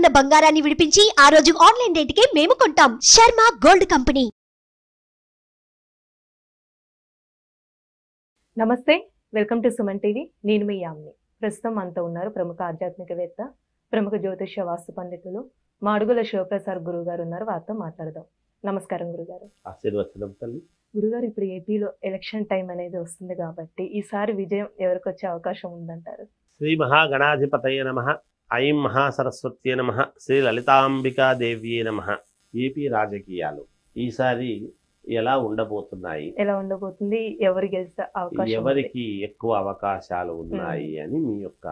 గ్రాముల బంగారాన్ని విడిపించి ఆ రోజు ఆన్లైన్ రేటుకే మేము కొంటాం. Sharma gold company. నమస్తే, వెల్కమ్ టు సుమన్ టీవీ. నేను మీ యామ్ని. ప్రస్తుతం మనతో ఉన్నారు ప్రముఖ ఆధ్యాత్మికవేత్త, ప్రముఖ జ్యోతిష్య వాస్తు పండితులు మాడుగుల శివప్రసాద్ గురువు గారు ఉన్నారు. వారితో మాట్లాడదాం. నమస్కారం గురుగారు. ఆశీర్వచనం తల్లి. గురుగారు, ఇప్పుడు ఏపీలో ఎలక్షన్ టైం అనేది వస్తుంది కాబట్టి ఈసారి విజయం ఎవరికి వచ్చే అవకాశం ఉందంటారు? శ్రీ మహాగణాధిపతయ నమః. ఐం మహాసరస్వత్యే నమః. శ్రీ లలితాంబికా దేవ్యే నమః. ఏపీ రాజకీయాలు ఈసారి ఎలా ఉండబోతున్నాయి, ఎలా ఉండబోతుంది, ఎవరు గెలిచే అవకాశం, ఎవరికి ఎక్కువ అవకాశాలు ఉన్నాయి అని మీ యొక్క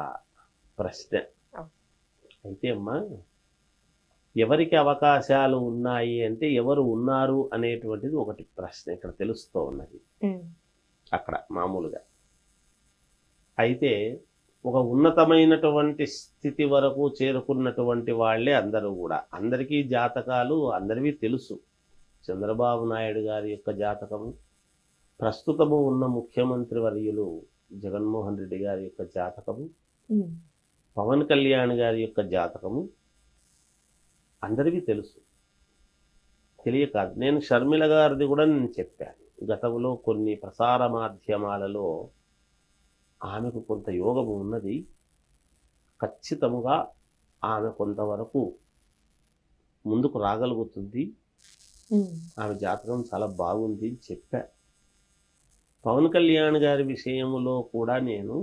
ప్రశ్న. అయితే అమ్మా, ఎవరికి అవకాశాలు ఉన్నాయి అంటే ఎవరు ఉన్నారు అనేటువంటిది ఒకటి ప్రశ్న ఇక్కడ తెలుస్తూ ఉన్నది అక్కడ మామూలుగా. అయితే ఒక ఉన్నతమైనటువంటి స్థితి వరకు చేరుకున్నటువంటి వాళ్ళే అందరూ కూడా, అందరికీ జాతకాలు అందరివి తెలుసు. చంద్రబాబు నాయుడు గారి యొక్క జాతకము, ప్రస్తుతము ఉన్న ముఖ్యమంత్రి వర్యులు జగన్మోహన్ రెడ్డి గారి యొక్క జాతకము, పవన్ కళ్యాణ్ గారి యొక్క జాతకము అందరికీ తెలుసు. తెలియకాదు, నేను షర్మిల గారిది కూడా నేను చెప్పాను గతంలో కొన్ని ప్రసార మాధ్యమాలలో. ఆమెకు కొంత యోగము ఉన్నది, ఖచ్చితముగా ఆమె కొంతవరకు ముందుకు రాగలుగుతుంది, ఆమె జాతకం చాలా బాగుంది అని చెప్పా. పవన్ కళ్యాణ్ గారి విషయంలో కూడా నేను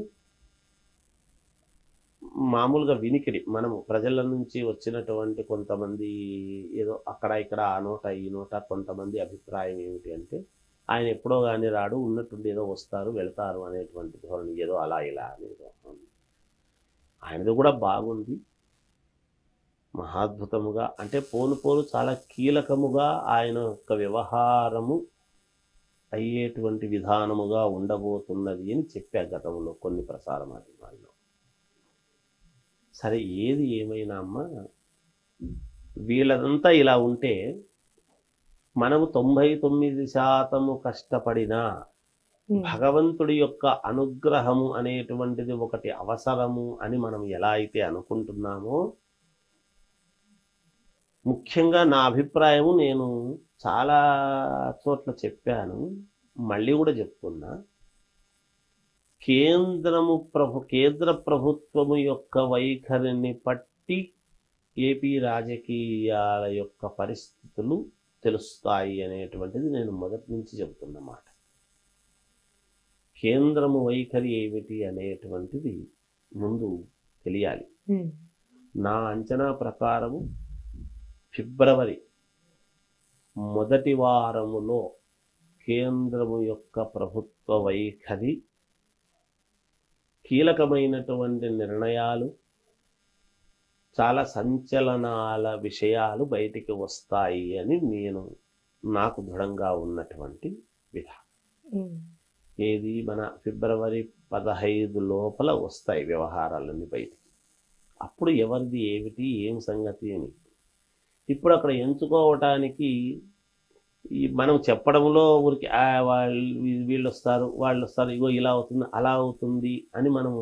మామూలుగా వినికిడి, మనము ప్రజల నుంచి వచ్చినటువంటి కొంతమంది ఏదో అక్కడ ఇక్కడ ఆ నోట ఈ నోట కొంతమంది అభిప్రాయం ఏమిటి అంటే, ఆయన ఎప్పుడో కానీ రాడు, ఉన్నట్టుండి ఏదో వస్తారు వెళ్తారు అనేటువంటి ధోరణి, ఏదో అలా ఇలా అనేది. ఆయనది కూడా బాగుంది, మహాద్భుతముగా, అంటే పోను పోను చాలా కీలకముగా ఆయన యొక్క వ్యవహారము అయ్యేటువంటి విధానముగా ఉండబోతున్నది అని చెప్పా గతంలో కొన్ని ప్రసార మాధ్యమాల్లో. సరే, ఏది ఏమైనా అమ్మా, వీళ్ళదంతా ఇలా ఉంటే మనము 99% కష్టపడినా భగవంతుడి యొక్క అనుగ్రహము అనేటువంటిది ఒకటి అవసరము అని మనం ఎలా అయితే అనుకుంటున్నామో, ముఖ్యంగా నా అభిప్రాయము నేను చాలా చోట్ల చెప్పాను, మళ్ళీ కూడా చెప్తున్నా, కేంద్ర ప్రభుత్వము యొక్క వైఖరిని పట్టి ఏపీ రాజకీయాల యొక్క పరిస్థితులు తెలుస్తాయి అనేటువంటిది నేను మొదటి నుంచి చెబుతున్నమాట. కేంద్రము వైఖరి ఏమిటి అనేటువంటిది ముందు తెలియాలి. నా అంచనా ప్రకారము ఫిబ్రవరి మొదటి వారములో కేంద్రము యొక్క ప్రభుత్వ వైఖరి, కీలకమైనటువంటి నిర్ణయాలు, చాలా సంచలనాల విషయాలు బయటికి వస్తాయి అని నాకు దృఢంగా ఉన్నటువంటి విధానం. ఏది మన ఫిబ్రవరి 15 లోపల వస్తాయి వ్యవహారాలన్నీ బయటికి. అప్పుడు ఎవరిది ఏమిటి ఏం సంగతి అని ఇప్పుడు అక్కడ ఎంచుకోవటానికి మనం చెప్పడంలో ఊరికి వీళ్ళు వస్తారు వాళ్ళు వస్తారు, ఇగో ఇలా అవుతుంది అలా అవుతుంది అని మనము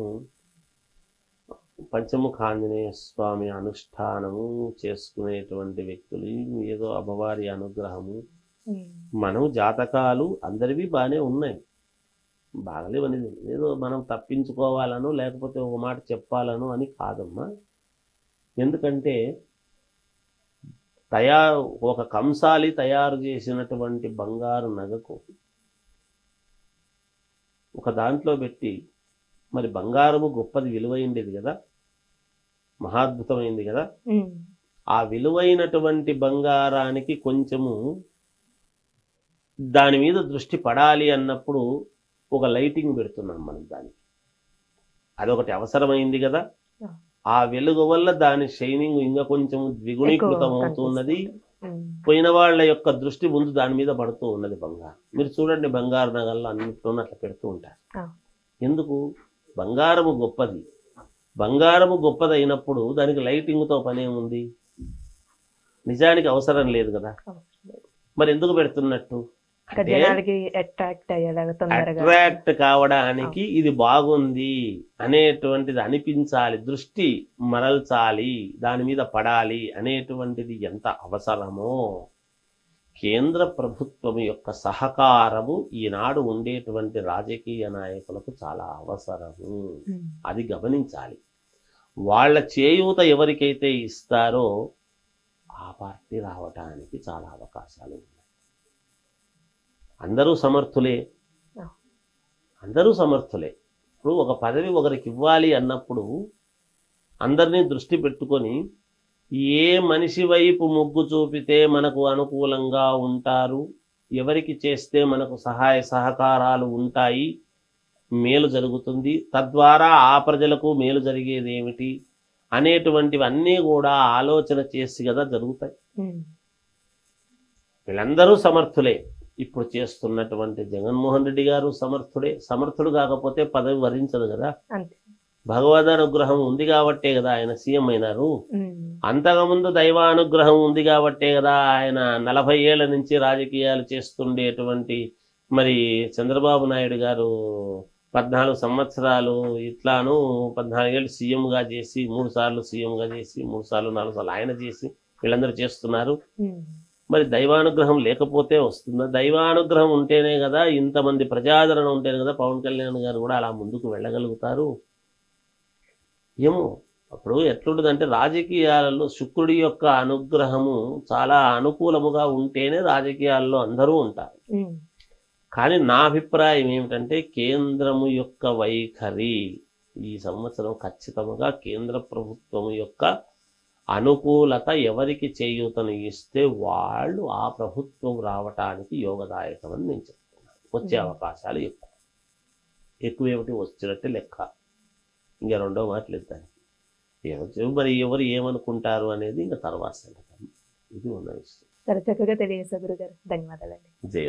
పంచముఖ ఆంజనేయ స్వామి అనుష్ఠానము చేసుకునేటువంటి వ్యక్తులు, ఏదో అమ్మవారి అనుగ్రహము, మనం జాతకాలు అందరివి బాగానే ఉన్నాయి, బాగలేవనేది ఏదో మనం తప్పించుకోవాలను లేకపోతే ఒక మాట చెప్పాలను అని కాదమ్మా. ఎందుకంటే ఒక కంసాలి తయారు చేసినటువంటి బంగారు నగకు ఒక దాంట్లో పెట్టి, మరి బంగారము గొప్పది, విలువైండేది కదా, మహాద్భుతమైంది కదా, ఆ విలువైనటువంటి బంగారానికి కొంచెము దాని మీద దృష్టి పడాలి అన్నప్పుడు ఒక లైటింగ్ పెడుతున్నాం మనం దానికి, అదొకటి అవసరమైంది కదా. ఆ వెలుగు వల్ల దాని షైనింగ్ ఇంకా కొంచెం ద్విగుణీకృతం అవుతున్నది, పోయిన వాళ్ళ యొక్క దృష్టి ముందు దాని మీద పడుతూ ఉన్నది. బంగారం మీరు చూడండి, బంగారు నగల్లో అన్నింటిలోనూ అట్లా పెడుతూ ఉంటారు. ఎందుకు? బంగారము గొప్పది, బంగారము గొప్పది అయినప్పుడు దానికి లైటింగ్తో పనేముంది? నిజానికి అవసరం లేదు కదా, మరి ఎందుకు పెడుతున్నట్టు? ఇంకా అంటే జనాలకి అట్రాక్ట్ అయ్యేలాగా తొందరగా. అట్రాక్ట్ కావడానికి ఇది బాగుంది అనేటువంటిది అనిపించాలి, దృష్టి మరల్చాలి, దాని మీద పడాలి అనేటువంటిది ఎంత అవసరమో కేంద్ర ప్రభుత్వం యొక్క సహకారము ఈనాడు ఉండేటువంటి రాజకీయ నాయకులకు చాలా అవసరము. అది గమనించాలి. వాళ్ళ చేయూత ఎవరికైతే ఇస్తారో ఆ పార్టీ రావటానికి చాలా అవకాశాలు ఉన్నాయి. అందరూ సమర్థులే, అందరూ సమర్థులే. ఇప్పుడు ఒక పదవి ఒకరికి ఇవ్వాలి అన్నప్పుడు అందరినీ దృష్టి పెట్టుకొని ఏ మనిషి వైపు మొగ్గు చూపితే మనకు అనుకూలంగా ఉంటారు, ఎవరికి చేస్తే మనకు సహాయ సహకారాలు ఉంటాయి, మేలు జరుగుతుంది, తద్వారా ఆ ప్రజలకు మేలు జరిగేది ఏమిటి అనేటువంటివన్నీ కూడా ఆలోచన చేసి కదా జరుగుతాయి. వీళ్ళందరూ సమర్థులే. ఇప్పుడు చేస్తున్నటువంటి జగన్మోహన్ రెడ్డి గారు సమర్థుడే. సమర్థుడు కాకపోతే పదవి వరించదు కదా. భగవద్ అనుగ్రహం ఉంది కాబట్టే కదా ఆయన సీఎం అయినారు. అంతకుముందు దైవానుగ్రహం ఉంది కాబట్టే కదా ఆయన 40 ఏళ్ల నుంచి రాజకీయాలు చేస్తుండేటువంటి మరి చంద్రబాబు నాయుడు గారు 14 సంవత్సరాలు ఇట్లాను 14 ఏళ్ళు సీఎంగా చేసి 3 సార్లు సీఎంగా చేసి 3 సార్లు 4 సార్లు ఆయన చేసి వీళ్ళందరూ చేస్తున్నారు. మరి దైవానుగ్రహం లేకపోతే వస్తుందా? దైవానుగ్రహం ఉంటేనే కదా, ఇంతమంది ప్రజాదరణ ఉంటేనే కదా పవన్ కళ్యాణ్ గారు కూడా అలా ముందుకు వెళ్ళగలుగుతారు. ఏమో అప్పుడు ఎట్లుంటుందంటే రాజకీయాలలో శుక్రుడి యొక్క అనుగ్రహము చాలా అనుకూలముగా ఉంటేనే రాజకీయాల్లో అందరూ ఉంటారు. కానీ నా అభిప్రాయం ఏమిటంటే కేంద్రము యొక్క వైఖరి ఈ సంవత్సరం ఖచ్చితంగా కేంద్ర ప్రభుత్వం యొక్క అనుకూలత ఎవరికి చేయూతను ఇస్తే వాళ్ళు ఆ ప్రభుత్వం రావటానికి యోగదాయకమని నేను చెప్తున్నాను. వచ్చే అవకాశాలు ఎక్కువ ఏమిటి వచ్చినట్టే లెక్క. ఇంకా రెండో మాటలు ఇద్దానికి మరి ఎవరు ఏమనుకుంటారు అనేది ఇంకా తర్వాత సంగతి. ఇది ఉన్న విషయం. చాలా చక్కగా తెలియజేశారు గురుగారు. ధన్యవాదాలండి. జయ.